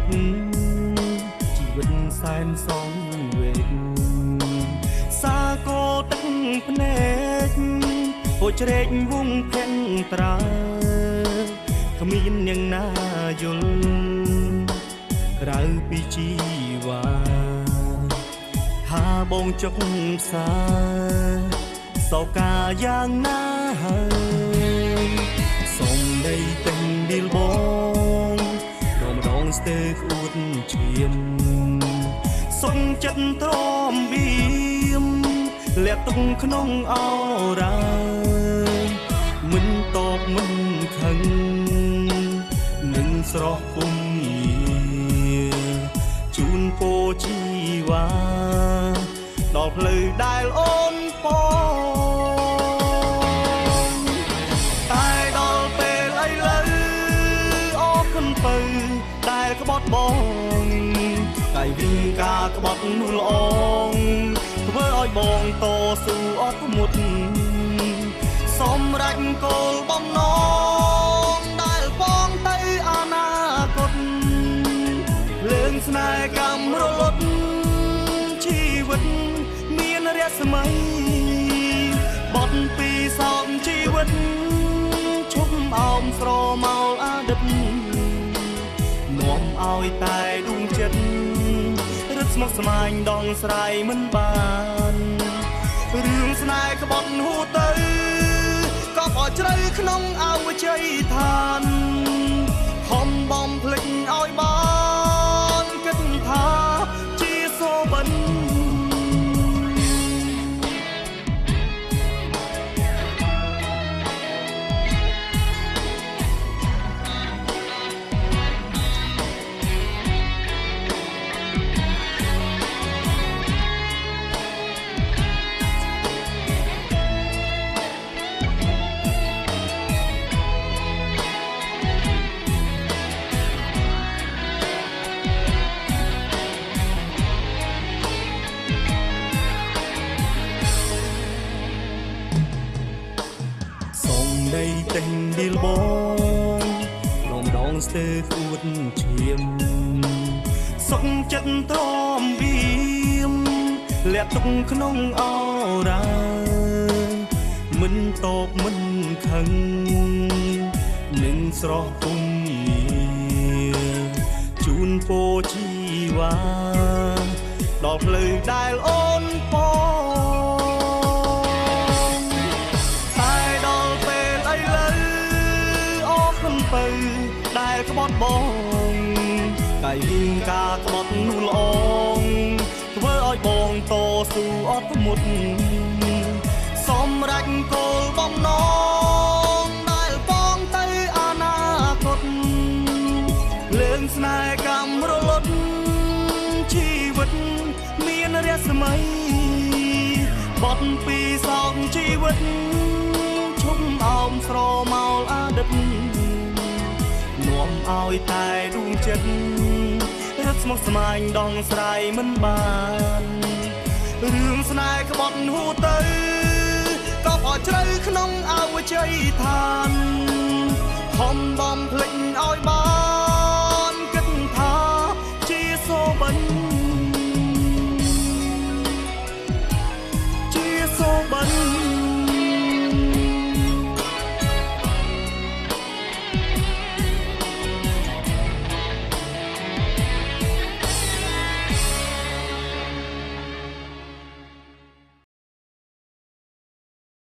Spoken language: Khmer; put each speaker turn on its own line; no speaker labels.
ចិត្តជីវិតសែនសងវេទសាគរទឹកភ្នែកហូចជ្រែកវងភ័ន្ត្រាគ្មានយ៉ាងណាយល់ក្រៅពីជីវ៉ាថាបងចុកផ្សាសោកាយ៉ាងណាហើយសុំដីពេញឌីលបងម្ដងស្ទើរក្អួតឈាមសុំចិត្តទ្រាំបៀមលាក់ទុកក្នុងអរ៉ាមិនតបមិនខឹងនឹងស្រស់ពុំជូនពោជីវ៉ាដល់ផ្លូវដែលអូនបងតែដល់ពេលឥឡូវអរគុណទៅដែលក្បត់បងតែវិញការក្បត់នោះល្អធ្វើឲ្យបងតស៊ូអត់មុតសម្រេចគោលបំណងដែលបងទៅអនាគតលើងស្នេហ៍កម្មរលត់ជីវិតមានរស្មីបត់ពីសោកជីវិតឈប់អោមស្រមោលអតីតនាំឲ្យតែដួងចិត្តរត់ស្មុគស្មាញដងស្រ័យមិនបានរឿងស្នេហ៍ក្បត់ហួទៅក៏ឲ្យជ្រៅក្នុងអវជ័យឋានខំបំភ្លេចឲ្យបានគិតថាជាសូបិនដីពេញឌីលបងម្ដងស្ទើរក្អួតឈាមសុខចិត្តទ្រាំបៀមលាក់ទុកក្នុងអរ៉ាមិនតបមិនខឹងនឹងស្រស់ពុំជូនពោជីវ៉ាដល់ផ្លូវដែលអូនបងទៅដែលក្បត់បងកាយវិញការក្បត់នោះល្អធ្វើឲ្យបងតស៊ូអត់មុតសម្រេចគោលបំណងដែលបងទៅអនាគតលើងស្នេហ៍កម្មរលត់ជីវិតមានរស្មីបត់ពីសោកជីវិតឈប់អោមស្រមោលអតីតនាំឲ្យតែដួងចិត្តរត់ស្មុគស្មាញដងស្រ័យមិនបានរឿងស្នេហ៍ក្បត់ហួទៅក៏ឲ្យជ្រៅក្នុងអវជ័យឋានខំបំភ្លេចឲ្យបាន